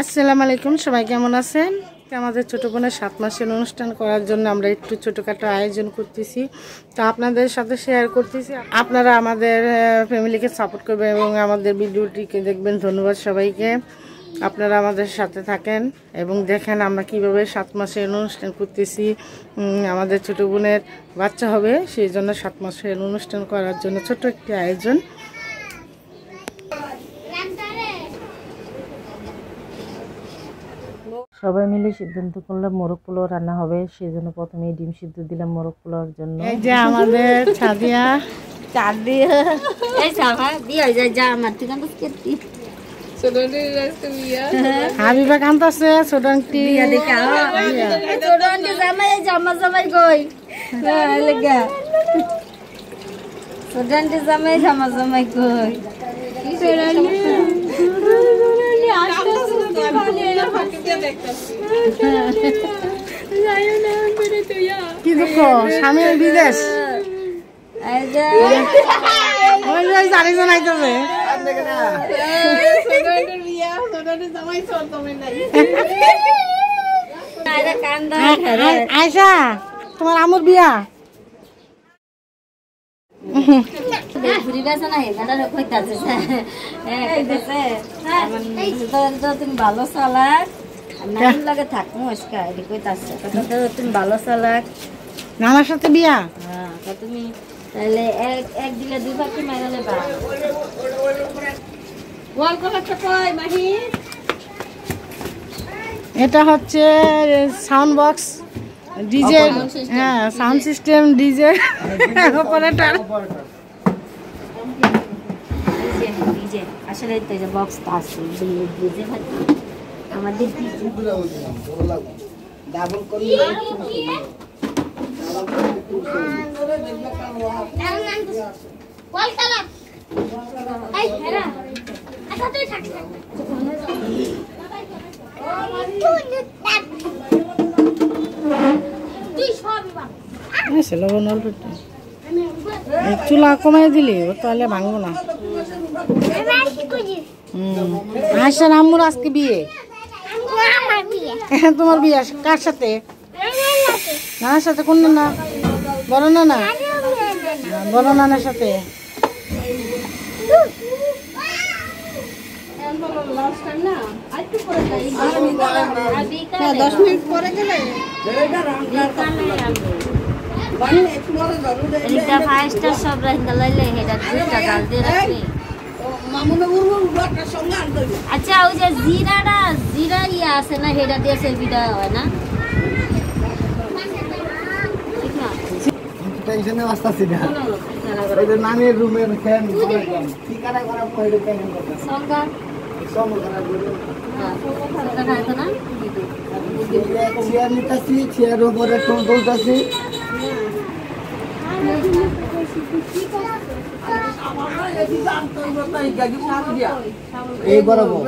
আসসালামু আলাইকুম, সবাই কেমন আছেন? আমাদের ছোটো বোনের 7 মাসের অনুষ্ঠান করার জন্য আমরা একটু ছোটোখাটো আয়োজন করতেছি, তো আপনাদের সাথে শেয়ার করতেছি। আপনারা আমাদের ফ্যামিলিকে সাপোর্ট করবেন এবং আমাদের ভিডিওটিকে দেখবেন। ধন্যবাদ সবাইকে। আপনারা আমাদের সাথে থাকেন এবং দেখেন আমরা কিভাবে 7 মাসের অনুষ্ঠান করতেছি। আমাদের ছোটো বোনের বাচ্চা হবে, সেই জন্য 7 মাসের অনুষ্ঠান করার জন্য ছোট্ট একটি আয়োজন। সবাই মিলে সিদ্ধান্ত করলাম মোরগ পোলাও রান্না হবে, সেই জন্য প্রথমে ডিম সিদ্ধ দিলাম মোরগ পোলাওর জন্য। এই যে আমাদের ছাদিয়া হাবিবা কান্তাছে ছোট আন্টি জামাই কই কি দুঃখ স্বামী বিদেশ আরেকজন আইতেছে। আয়সা তোমার আমুর বিয়া তুমি ভালো চালাক লাগে থাকবো তুমি ভালো চালাক নানার সাথে বিয়া। তুমি তাহলে এক দিলে দুই পাখি মাইরালে এটা হচ্ছে সাউন্ড বক্স ডিজে, হ্যাঁ সাউন্ড সিস্টেম ডিজে অপারেটর। আসলে বক্সটা আছে আমাদের চুলা কমাই দিলি ও তাহলে ভাঙবো না। আয়সার আম্মুর আজকে বিয়ে। তোমার বিয়ে কার সাথে? নানার সাথে। কোন নানা? বড় নানা? বড় নানার সাথে। আচ্ছা ওই যে জিরা ইয়া আছে না, হেডা দিয়ে সেলফিটা হয় না? নানির রুমের ফ্যান ঠিকানা করা পড়ে কেন কথা সংগা সংগা খাইতো না। চেয়ার নিতেছি, চেয়ার উপরে টোল তুলতেছি। এই বরাবর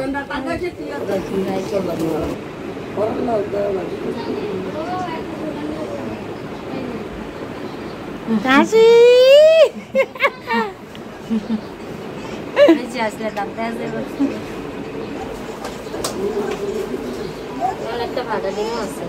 কাশি আসলে দামটা আছে একটা ভাড়া দিনও আছে।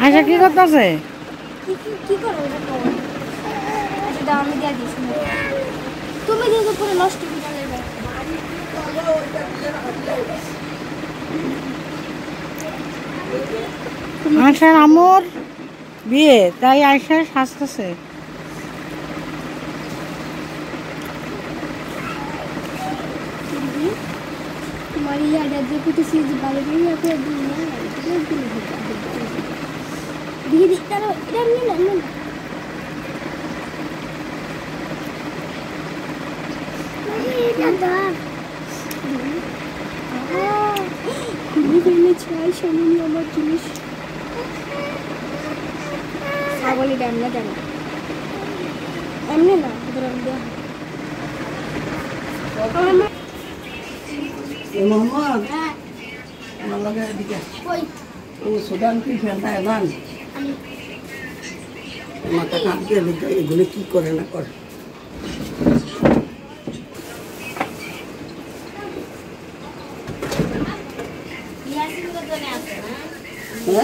আয়সা কি করতেছে? তুমি দিয়ে পুরো নষ্ট আয়সার আম্মুর বিয়ে, তাই আয়সা সাজতেছে। আমার জিনিস ছাগলি ডান না ডান এমনি না মোহাম্মদ হ্যাঁ আমার লাগে এদিকে কই ও সুদান কি ফেলতা এলান মাথা কাঁপতে এগুলো কি করে না করে ইয়াসিনকে জন্য আছে না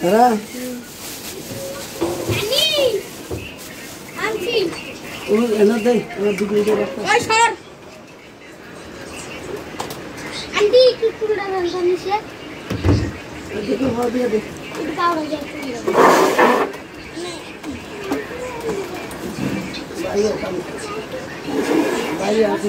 হ্যাঁ আনছি ও এনে দেয় ওরা দুটো রাখো ওই সর আন্টি কি কুড়া রান্না নিছে দেখো ভাও দিয়ে দে একটু পাউডার দিয়ে বাইরে কাম বাইরে আসি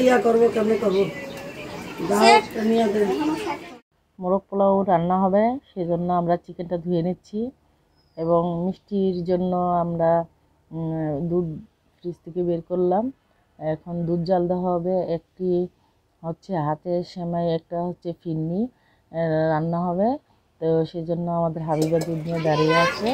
ইয়া করবো কেমন করবো মোরগ পোলাও রান্না হবে সেজন্য আমরা চিকেনটা ধুয়ে নিচ্ছি এবং মিষ্টির জন্য আমরা দুধ ফ্রিজ থেকে বের করলাম। এখন দুধ জাল দেওয়া হবে, একটি হচ্ছে হাতের সেমাই, একটা হচ্ছে ফিরনি রান্না হবে। তো সেজন্য আমাদের হাবিবা দুধ নিয়ে দাঁড়িয়ে আছে।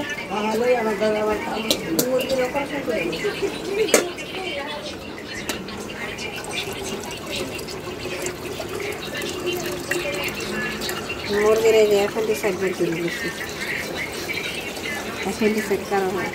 মুরগির এই যে এখন ডিসাইড করে দিয়েছি এখন ডিসাইড করা হয়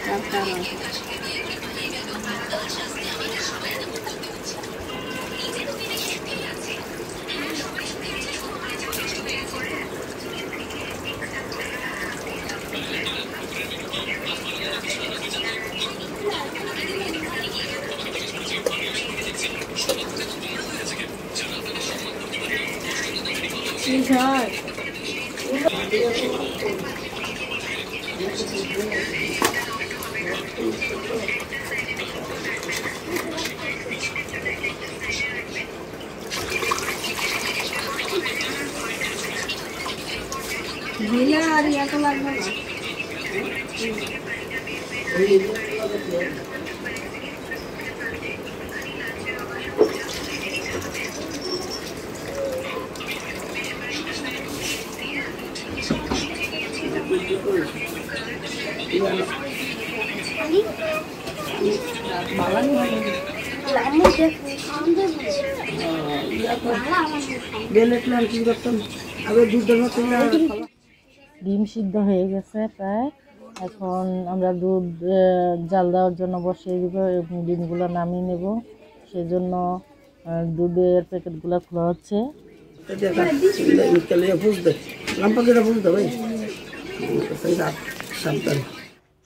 ঢিলা আর ইয়া তো লাগবে না ডিম সিদ্ধ হয়ে গেছে প্রায়। এখন আমরা দুধ জাল দেওয়ার জন্য বসিয়ে দেবো এবং ডিমগুলো নামিয়ে নেব। সেজন্য দুধের প্যাকেটগুলো খোলা হচ্ছে।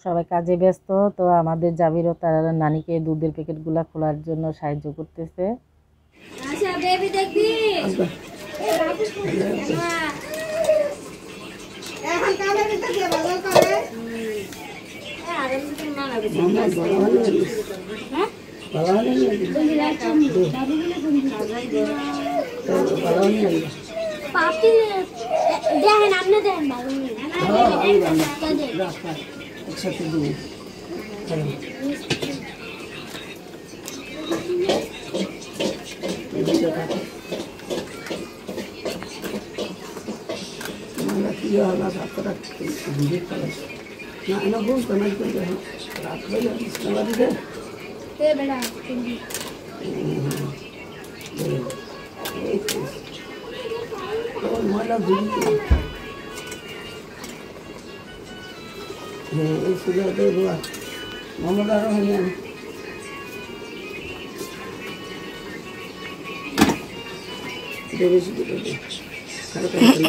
সবাই কাজে ব্যস্ত, তো আমাদের জাবিরও তার নানিকে দুধের প্যাকেটগুলো খোলার জন্য সাহায্য করতেছে। আচ্ছা বেবি দেখবি এখন কালে দিতে দিয়ে বাজার করে আরে না না হ্যাঁ পাপি দেখেন আপনি দেখেন ভালো মোহাম্মদ আরো হয়নি বেশি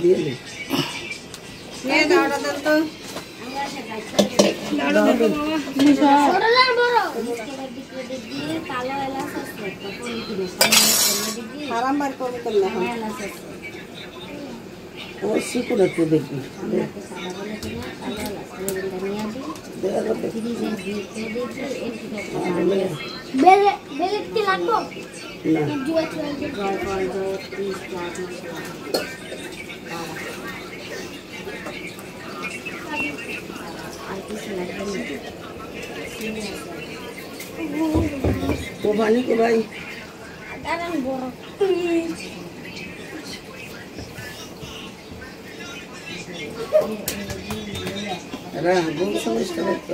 দিয়ে দিই ও শিকুন একটু দেখবি আমাকে সাদা বলে কিনা কালো লাস্ট নিয়ে দিই ফ্রিজে দিয়ে দেখি একটু বেলে বেলে কি লাগবে না জয় ফল জয় প্লিজ ক্লাস আর কিছু লাগবে ও পানি কো ভাই দাঁড়ান বড় রা বহু সমস্যা হচ্ছে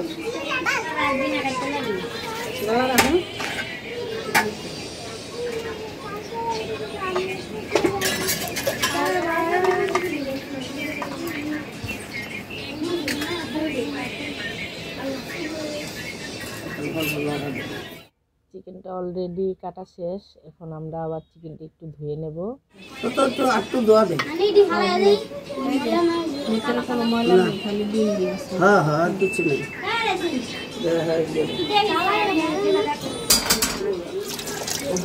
চিকেনটা অলরেডি কাটা শেষ, এখন আমরা আবার চিকেনটা একটু ধুয়ে নেব। তো তো একটু দোয়া দে আমি দি ভালো দেই ভিতরে কোনো ময়লা নেই, খালি ডিম দিয়ে আছে। হ্যাঁ হ্যাঁ আর কিছু নেই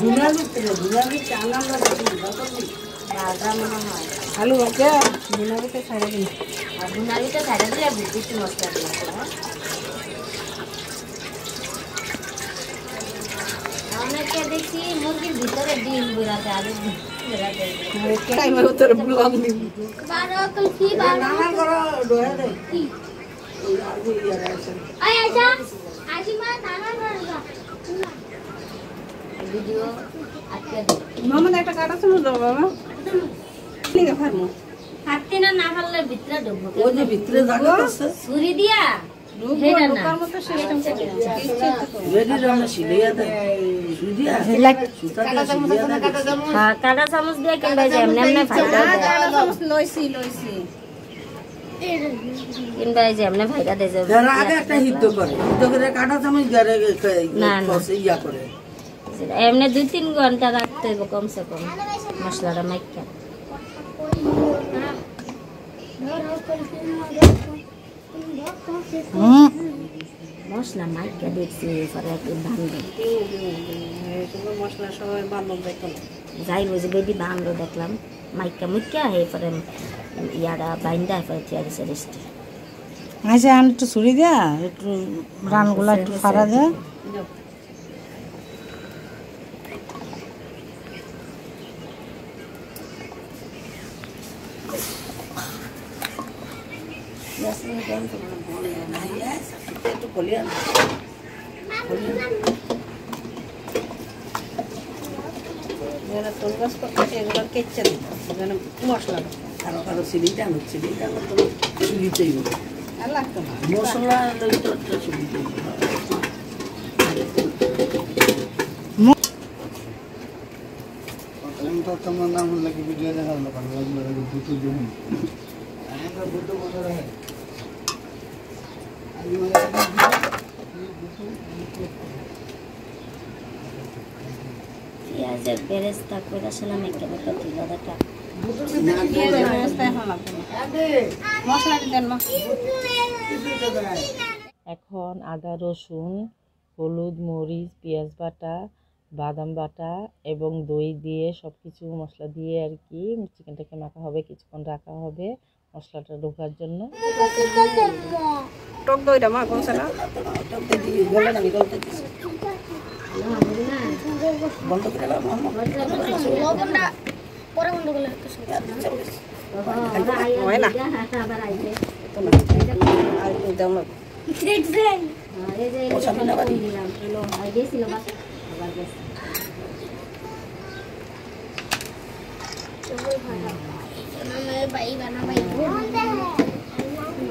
গুনার ভিতরে আনাম রাজা মনে হয় আলু ওকে বুনাবিতে ছাড়া দিন। আর গুনারিটা ছাড়া দিলে বেশি মশলা দিই অনেকে দেখি মুরগির ভিতরে ডিম বুড়াতে আলু বুড়াতে টাইমের ভিতরে ব্লগ দিন। বারো কি নানা করো দোয়া দে আয় আচ্ছা আজি মা নানা করবা ভিডিও আজকে মামা একটা কাটা চামচ দাও বাবা। ঠিক আছে ফারমু। হাতে না না পারলে ভিতরে ঢুকবো ও যে ভিতরে জায়গা আছে ছুরি দিয়া হেডা না তার মতো সিস্টেম করে রেডি রান্না শিলিয়া দে সুদিয়া সুতা দে শিলিয়া দে হ্যাঁ কাটা চামচ দিয়ে কিনবা যে এমনি এমনি ফাইদা কাটা চামচ লইছি লইছি। কিনবা যে এমনি ফাইদা দে যে এর আগে একটা হিদ্ধ করে কাটা চামচ গারে না, না। কষে ইয়া করে এমনি 2-3 ঘন্টা রাখতে হবে কমসে কম মশলাটা মাইকা মশলা মাইকা দেখছি পরে একটু ভাঙবে এগুলো মশলা সবাই বান্ধব দেখো না। যাই বুঝে বেবি ভাঙলো দেখলাম মাইকা মুইকা এরপরে ইয়ারা বাইন্দা এরপরে চেয়ার দিছে রেস্টে আচ্ছা আমি একটু ছুরি দেয়া একটু রানগুলা একটু ফাড়া দেয়া একটু কলিয়া যারা তোল গাছ করতেছে এগুলো কেচে দিন যেন মশলা কারো কারো সিলিটা হচ্ছে সিলিটা তো সুবিতেই আর লাগতো না। মশলা লইতো একটা সুবিতেই तो तमन्ना मन लगी वीडियो देखा लोग लगे बुतु जो हम आने बुतु बोल रहा है अभी পেঁয়াজের বেরেস্তা করে সালাম একটা মতো দিল দেখা পেঁয়াজের ব্যবস্থা এখন লাগতো না। মশলা দিতেন মা। এখন আদা রসুন হলুদ মরিচ পেঁয়াজ বাটা বাদাম বাটা এবং দই দিয়ে সব কিছু মশলা দিয়ে আর কি চিকেনটাকে মাখা হবে, কিছুক্ষণ রাখা হবে মশলাটা ঢোকার জন্য। টক দইটা মা কোন সালা গলা না গলতে দিছে বন্ধ করে দাও লবণটা পরে বন্ধ করলে হয় না। আবার আইবে আর একটু দাও না। এই যে এটা দিলাম হলো আইবে ছিল বাস আবার গেছে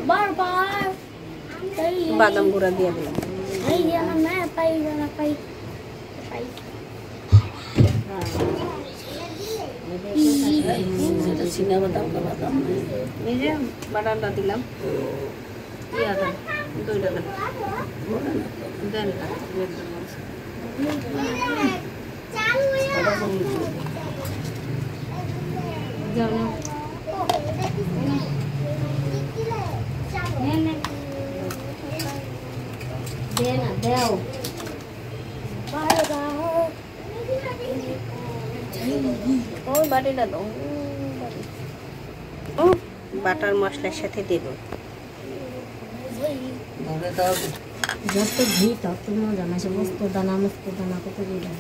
বারবার বাদাম গুঁড়া দিয়ে দিলাম। যেটা সিনা বাদাম কা বাদাম এই যে বাদামটা দিলাম। ইয়া দেন দইটা দেন দেন না। যাও না দে না দেও ওই বাটিটা দাও। বাটার মশলার সাথে দেব। ধরে দাও যত ঘি তত মজা না, সে মস্ত দানা কত দিলাম।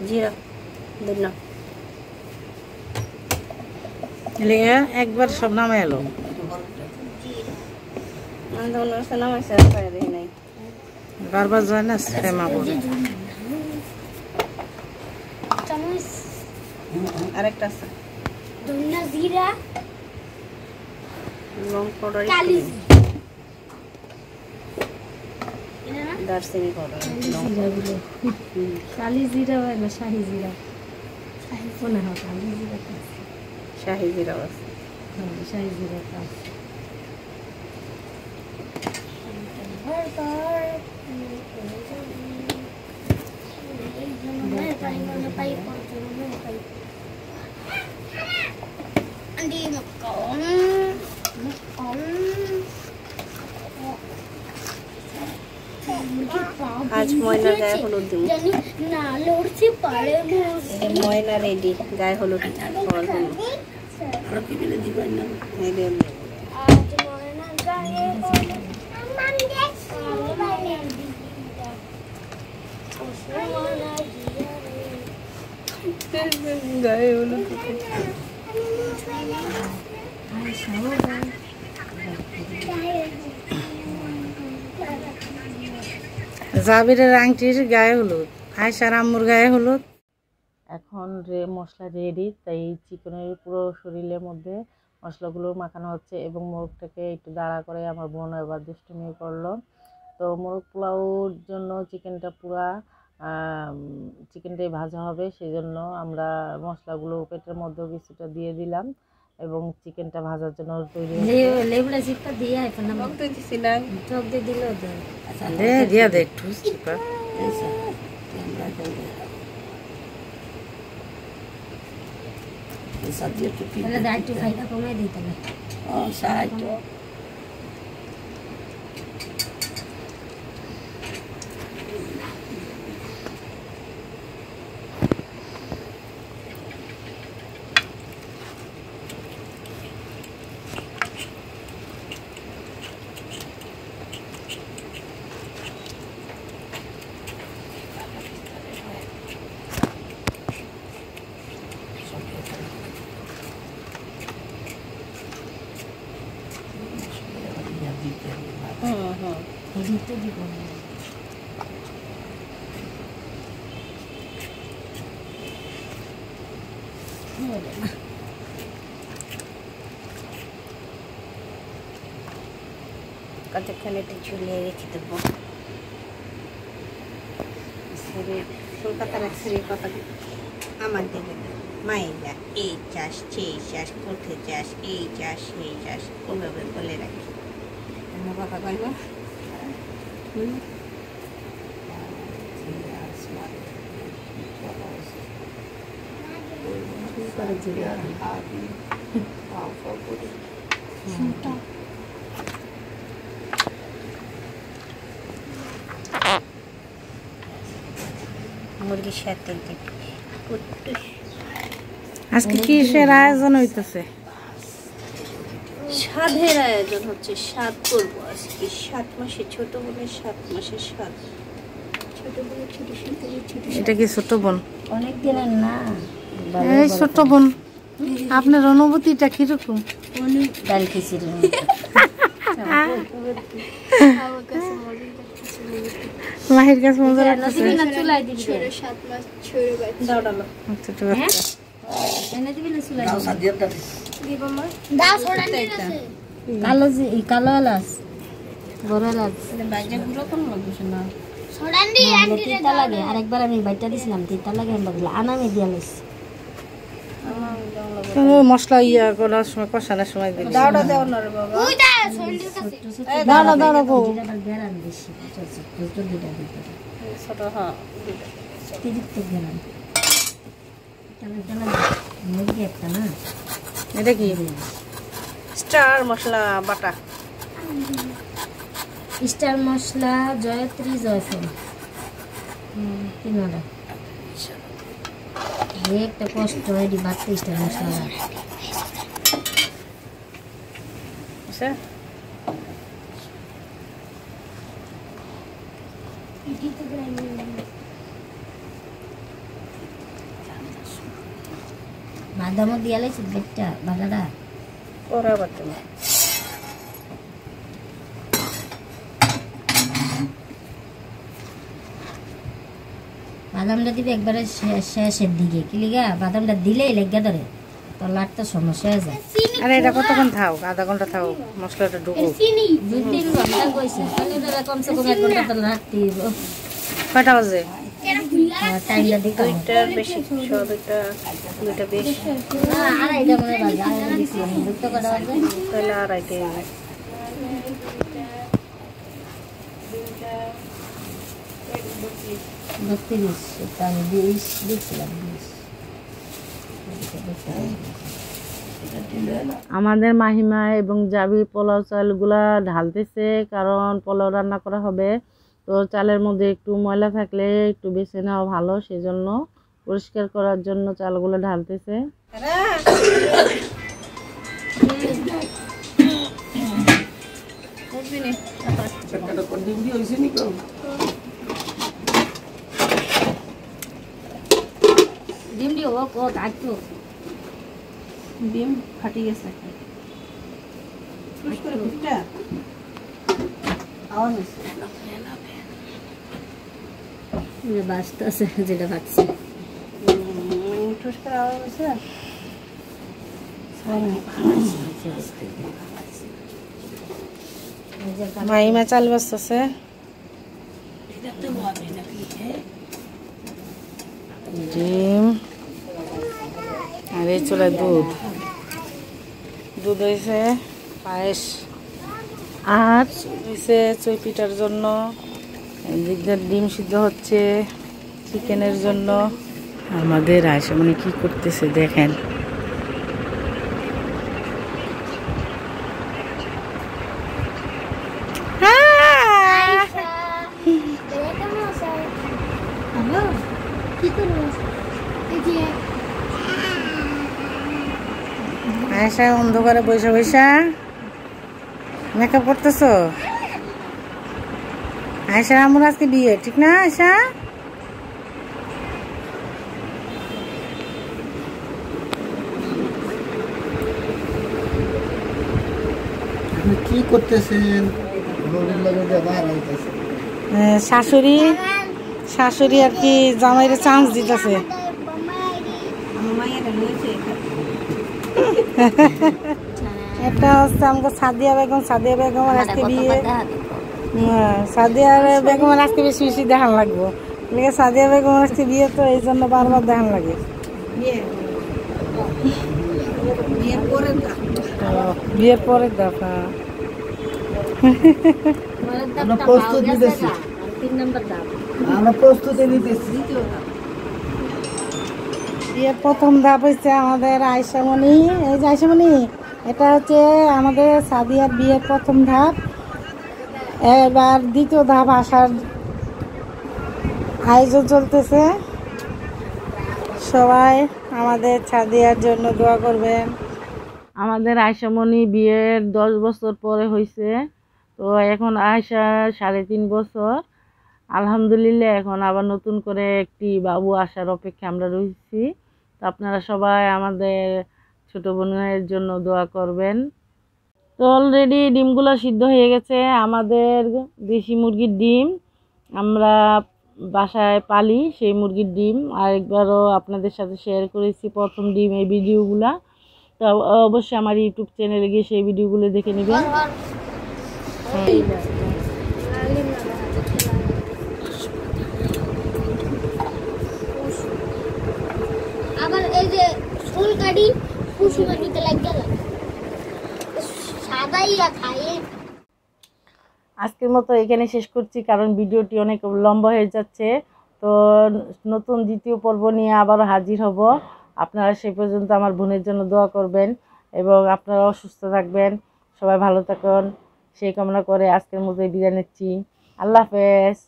জিরা দিলাম। একবার সব নামে এলো। বারবার যায় না শ্যামা বলে। আরেকটা আছে ধনিয়া জিরা লং পাউডার, দারচিনি পাউডার, কালি জিরা হয় না শাহি জিরা, মনে হয় কালি জিরা, শাহি জিরা আছে। শাহি জিরা আজ ময়নার গায়ে হলুদ দিব। ময়না রেডি, গায়ে হলুদ আর কি বলে দিবেন না গায়ে হলুদ। জাবিরের আংটির গায়ে হলুদ, আয়সার আম্মুর গায়ে হলুদ। এখন মশলা রেডি, তাই চিকেনের পুরো শরীরের মধ্যে মশলাগুলো মাখানো হচ্ছে এবং মোরগটাকে একটু দাঁড়া করে আমার বোন এবার দুষ্টুমি করলো। তো মোরগ পোলাওর জন্য চিকেনটাই ভাজা হবে, সেই জন্য আমরা মশলাগুলো পেটের মধ্যেও কিছুটা দিয়ে দিলাম এবং চিকেনটা ভাজার জন্য তৈরি লেবুটা চিপটা দিয়ে দিয়া দে একটু চিপা। একটু খাইটা কমাই দিই তাহলে। দিতে দিব না। কতক্ষণ একটু ঝুলিয়ে রেখে দেবো। কলকাতার এক শরীর কথা আমার দেবে না, মাইলা এই চাষ সেই চাষ করতে চাষ এই চাষ সেই চাষ ওইভাবে বলে রাখি। আমার কথা কইব মুরগির সাথে আজকে কিসের আয়োজন হইতেছে? সাধের আয়োজন হচ্ছে, সাধ করবো আজকে। 7 মাসে ছোট বোনের 7 মাসের সাধ। ছোট বোনের ছোট এটা কি ছোট বোন? অনেক দিনের না, এই ছোট বোন, আপনার অনুভূতিটা কিরকম? ডাল খিচুড়ি মাহির কাছে মজা লাগছে। চুলাই দিবি, 7 মাস ছোট বাচ্চা দাও ডালো ছোট বাচ্চা এনে দিবি না চুলাই দাও সাদিয়াটা দিব মা দাও ছোড়া নিয়ে আছে। কালো যে কালো এলাচ, বড় এলাচ বাজে গুঁড়ো কোন লাগছে না, ছোড়ান দি আন্টি রে তিতা লাগে। আরেকবার আমি বাইটা দিছিলাম, তিতা লাগে আমি বললাম আনামে দিয়া লইছি। আমার মশলা ইয়া করার সময় কষানোর সময় দিবি দাওটা দেও না রে বাবা দাও না দাও না গো গেরান বেশি ছোট দুইটা দিতে ছোট হ্যাঁ অতিরিক্ত গেরান টানা মুরগি একটা না এটা কি স্টার মশলা বাটা স্টার মশলা জয়ত্রী জয়ফল তিনটা একটা কষ্ট এটি বাড়তে স্টার মশলা আচ্ছা বাদামও দিয়ে লাইছি বেটটা বাদাটা ওরা বাটা বাদামটা দিবে একবারে শেষের দিকে কি লিগা বাদামটা দিলেই লেগে ধরে তো লাটটা সমস্যা হয়ে যায় আরে এটা কতক্ষণ থাও আধা ঘন্টা থাও মশলাটা ঢুকুক 2-3 ঘন্টা কইছে তাহলে ধরে কমসে কম 1 ঘন্টা তো রাখতে হবে কয়টা বাজে টাইমটা দিতে হবে দুইটার বেশি দুইটা বেশি না আড়াইটা মনে বাজে আড়াইটা দিছি আমি দুটো কটা বাজে তাহলে আড়াইটে 32 এটা আমি 20 দিছিলাম 20 আমাদের মাহিমা এবং জাবি পোলাও চালগুলা ঢালতেছে কারণ পোলাও রান্না করা হবে তো চালের মধ্যে একটু ময়লা থাকলে একটু বেছে নেওয়া ভালো সেজন্য পরিষ্কার করার জন্য চালগুলো ঢালতেছে ডিম দিও ও কাটতো ডিম ফাটি গেছে পুশ করে ফুটটা আওয়াজ হচ্ছে এটা বাস্তা আছে যেটা ভাগছে ঠুস করে আওয়াজ হচ্ছে মাহিমা চাল বাজতেছে ডিম আর এই চলে দুধ হয়েছে পায়েস আর হয়েছে চই পিঠার জন্য এদিকটার ডিম সিদ্ধ হচ্ছে চিকেনের জন্য আমাদের আয়সা মানে কি করতেছে দেখেন আয়সা অন্ধকারে বৈশা বৈশা মেকআপ করতেছো আয়সা আমার আজকে বিয়ে ঠিক না আয়সা আপনি কি করতেছেন শাশুড়ি আর কি জামাইরে চান্স দিতেছে আমার মায়ের রয়েছে এটা হচ্ছে আমাকে সাদিয়া বেগমের আজকে বিয়ে সাদিয়া বেগমের আজকে বেশি বেশি দেখান লাগবো সাদিয়া বেগমের আজকে বিয়ে তো এই জন্য বারবার দেখান লাগে বিয়ের পরের দেখা আমরা প্রস্তুত নিতেছি আমরা প্রস্তুতি নিতেছি বিয়ের প্রথম ধাপ হচ্ছে আমাদের আয়সামণি এই যে আয়সামণি এটা হচ্ছে আমাদের সাদিয়ার বিয়ের প্রথম ধাপ এবার দ্বিতীয় ধাপ আসার আয়োজন চলতেছে সবাই আমাদের সাদিয়ার জন্য দোয়া করবেন আমাদের আয়সামণি বিয়ের 10 বছর পরে হয়েছে তো এখন আয়সা 3.5 বছর আলহামদুলিল্লাহ এখন আবার নতুন করে একটি বাবু আসার অপেক্ষা আমরা রয়েছি তো আপনারা সবাই আমাদের ছোট বোনের জন্য দোয়া করবেন তো অলরেডি ডিমগুলো সিদ্ধ হয়ে গেছে আমাদের দেশি মুরগির ডিম আমরা বাসায় পালি সেই মুরগির ডিম আরেকবারও আপনাদের সাথে শেয়ার করেছি প্রথম ডিম এই ভিডিওগুলা তো অবশ্যই আমার ইউটিউব চ্যানেলে গিয়ে সেই ভিডিওগুলো দেখে নেবেন আবার এই যে ফুল কাটি কুসুমের ভিতরে লাগ গেল সাদাইরা খায়। আজকের মতো এখানে শেষ করছি, কারণ ভিডিওটি অনেক লম্বা হয়ে যাচ্ছে। তো নতুন দ্বিতীয় পর্ব নিয়ে আবারও হাজির হব। আপনারা সেই পর্যন্ত আমার বোনের জন্য দোয়া করবেন এবং আপনারাও সুস্থ থাকবেন, সবাই ভালো থাকুন সেই কামনা করে আজকের মতো বিদায় নিচ্ছি। আল্লাহ হাফেজ।